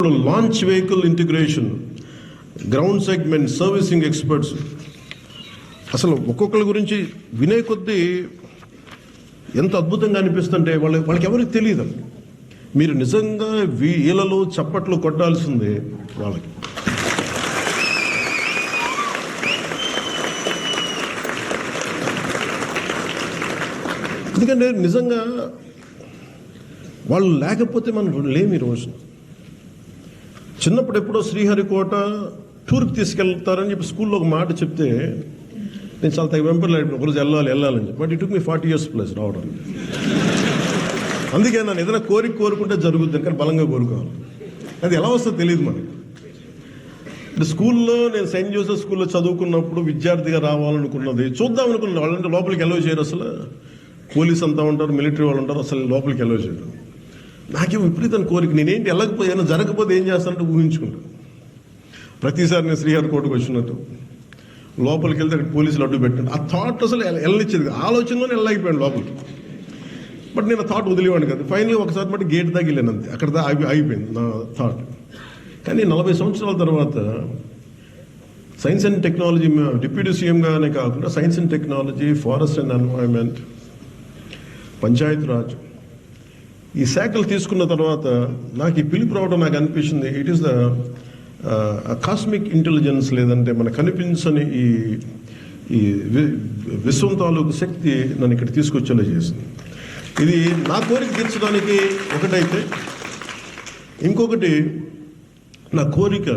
Launch vehicle integration, ground segment, servicing experts, అసలు ఒక్కొక్కరి గురించి వినే కొద్దీ ఎంత అద్భుతంగా అనిపిస్తుంటే వాళ్ళకి ఎవరికి తెలియదు. మీరు నిజంగా వీళ్ళలో చప్పట్లు కొట్టాల్సిందే వాళ్ళకి. ఎందుకంటే నిజంగా వాళ్ళు లేకపోతే మనం లేమి రోజు. చిన్నప్పుడు ఎప్పుడో శ్రీహరికోట టూర్కి తీసుకెళ్తారని చెప్పి స్కూల్లో ఒక మాట చెప్తే నేను చాలా తగ్గ వెంపర్లాడి ఒకరోజు వెళ్ళాలని చెప్పి. But it took me 40 years plus రావడానికి. అందుకే నన్ను ఏదైనా కోరుకుంటే జరుగుద్ది, కానీ బలంగా కోరుకోవాలి. అది ఎలా వస్తుందో తెలియదు మనకి. స్కూల్లో నేను సెయింట్ జోసెఫ్ స్కూల్లో చదువుకున్నప్పుడు విద్యార్థిగా రావాలనుకున్నది, చూద్దాం అనుకున్నది. వాళ్ళంటే లోపలికి ఎలవ్ చేయరు, అసలు పోలీస్ అంతా ఉంటారు, మిలిటరీ వాళ్ళు ఉంటారు, అసలు లోపలికి ఎలవ్ చేయరు. నాకేం విపరీతం కోరిక, నేనేంటి వెళ్ళకపోతే ఏమైనా జరగకపోతే ఏం చేస్తానంటే ఊహించుకుంటాను. ప్రతిసారి నేను శ్రీహరికోటకు వచ్చినట్టు లోపలికి వెళ్తే అక్కడ పోలీసులు అడ్డు పెట్టండి, ఆ థాట్ అసలు వెళ్ళనిచ్చేది, ఆలోచనలోనే వెళ్ళలేకపోయాను లోపలికి. బట్ నేను ఆ థాట్ వదిలేవాడిని కదా. ఫైనలీ ఒకసారి మట్టి గేట్ దాకా వెళ్ళాను, అంతే. అక్కడ ఆగిపోయింది నా థాట్. కానీ 40 సంవత్సరాల తర్వాత సైన్స్ అండ్ టెక్నాలజీ డిప్యూటీ సీఎంగానే కాకుండా science and technology, forest and environment, Panchayat Raj, ఈ శాఖలు తీసుకున్న తర్వాత నాకు ఈ పిలుపు రావడం నాకు అనిపించింది, it is the cosmic intelligence, లేదంటే మనకు కనిపించని ఈ విశ్వం తాలూకు శక్తి నన్ను ఇక్కడ తీసుకొచ్చేలా చేసింది. ఇది నా కోరిక తీర్చడానికి ఒకటైతే, ఇంకొకటి నా కోరిక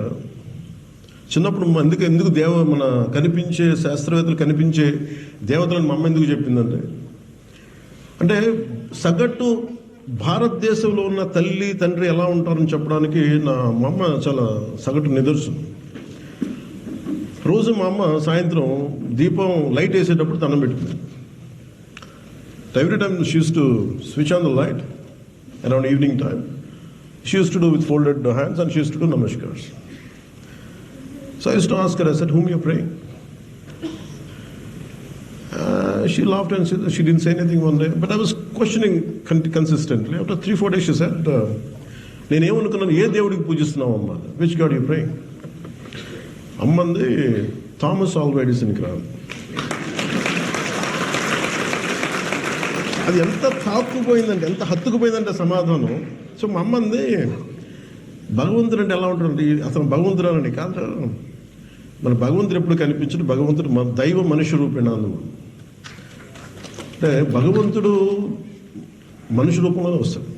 చిన్నప్పుడు ఎందుకు మన కనిపించే శాస్త్రవేత్తలు కనిపించే దేవతలను మా అమ్మ ఎందుకు చెప్పిందంటే, అంటే సగటు భారతదేశంలో ఉన్న తల్లి తండ్రి ఎలా ఉంటారని చెప్పడానికి మా అమ్మ చాలా సగటు నిదర్శనం. రోజు మా అమ్మ సాయంత్రం దీపం లైట్ వేసేటప్పుడు దండం పెట్టుకుంది. Every time she used to switch on the light around evening time. She used to do with folded hands and she used to do namaskars. So I used to ask her, I said, whom you are praying? She laughed and she didn't say anything one day, but I was questioning consistently. After 3-4 days she said, నేనేమనుకున్నాను, ఏ దేవుడికి పూజిస్తున్నావు అమ్మ? Which god you praying? అమ్మంది Thomas Alva ఎడిసన్కి రాదు. అది ఎంత తాక్కుపోయిందంటే, ఎంత హత్తుకుపోయిందంటే సమాధానం. సో మా అమ్మంది, భగవంతుడు అంటే ఎలా ఉంటాడండి? అసలు భగవంతుడు అని కాదు, మన భగవంతుడు ఎప్పుడు కనిపించడు, భగవంతుడు దైవ మనుష్య రూపేణాను. అంటే భగవంతుడు మనుష్య రూపంలోనే వస్తాడు.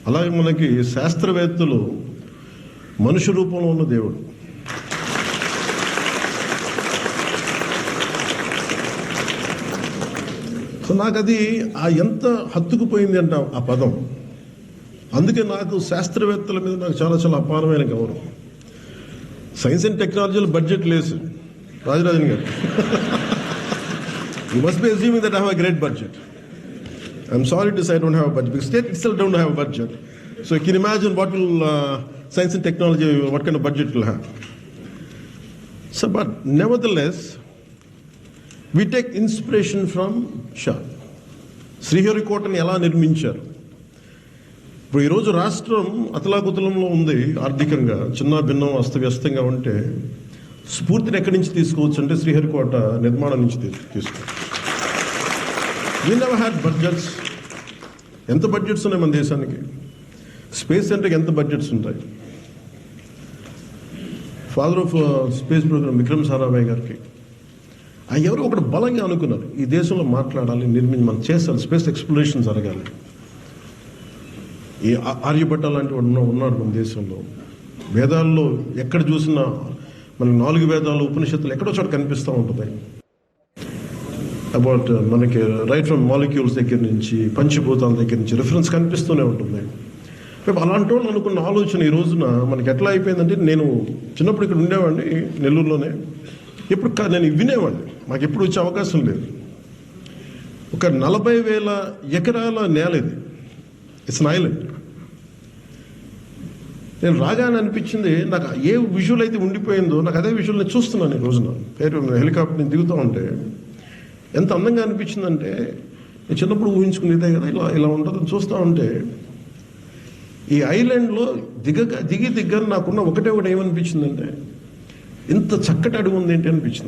అలాగే మనకి శాస్త్రవేత్తలు మనుష్య రూపంలో ఉన్న దేవుడు. సో నాకు అది ఎంత హత్తుకుపోయింది అంట ఆ పదం. అందుకే నాకు శాస్త్రవేత్తల మీద నాకు చాలా చాలా అపారమైన గౌరవం. సైన్స్ అండ్ టెక్నాలజీలో బడ్జెట్ లేదు రాజరాజన్ గారు. You must be assuming that I have a great budget. I'm sorry to say I don't have a budget, because state itself don't have a budget. So you can imagine what will science and technology, what kind of budget will have. So, but nevertheless, we take inspiration from Shah. శ్రీహరికోటని ఎలా నిర్మించారు? ఇప్పుడు ఈరోజు రాష్ట్రం అతలాకుతలంలో ఉంది, ఆర్థికంగా చిన్న భిన్నం అస్తవ్యస్తంగా ఉంటే స్ఫూర్తిని ఎక్కడి నుంచి తీసుకోవచ్చు అంటే శ్రీహరికోట నిర్మాణం నుంచి తీసుకోవచ్చు. We never had budgets. ఎంత బడ్జెట్స్ ఉన్నాయి మన దేశానికి? స్పేస్ సెంటర్కి ఎంత బడ్జెట్స్ ఉంటాయి? Father of space programme Vikram Sarabhai గారికి ఎవరో ఒకటి బలంగా అనుకున్నారు, ఈ దేశంలో మాట్లాడాలి, మనం చేస్తాం, స్పేస్ ఎక్స్ప్లోరేషన్ జరగాలి. ఈ ఆర్యభట్ట లాంటి ఉన్నాడు మన దేశంలో. వేదాల్లో ఎక్కడ చూసినా మనకి 4 వేదాలు, ఉపనిషత్తులు ఎక్కడో చోట కనిపిస్తూ ఉంటుంది. అబౌట్ మనకి రైట్ ఫ్రమ్ మాలిక్యూల్స్ దగ్గర నుంచి, పంచభూతాల దగ్గర నుంచి రిఫరెన్స్ కనిపిస్తూనే ఉంటుంది. అలాంటి వాళ్ళు అనుకున్న ఆలోచన ఈ రోజున మనకి ఎట్లా అయిపోయిందంటే, నేను చిన్నప్పుడు ఇక్కడ ఉండేవాడిని నెల్లూరులోనే, ఎప్పుడు నేను వినేవాడిని, మాకు ఎప్పుడు వచ్చే అవకాశం లేదు. ఒక 40,000 ఎకరాల నేల ఇది, ఇట్స్ అన్ ఐలాండ్. నేను రాగానే అనిపించింది, నాకు ఏ విజువల్ అయితే ఉండిపోయిందో నాకు అదే విజువల్ నేను చూస్తున్నాను ఈ రోజున. హెలికాప్టర్ నుంచి దిగుతూ ఉంటే ఎంత అందంగా అనిపించిందంటే, నేను చిన్నప్పుడు ఊహించుకునేదే కదా ఇలా ఉంటుందని చూస్తూ ఉంటే ఈ ఐలాండ్లో దిగి నాకున్న ఒకటే ఏమనిపించిందంటే ఇంత చక్కటి అడుగు ఉంది ఏంటి అనిపించింది.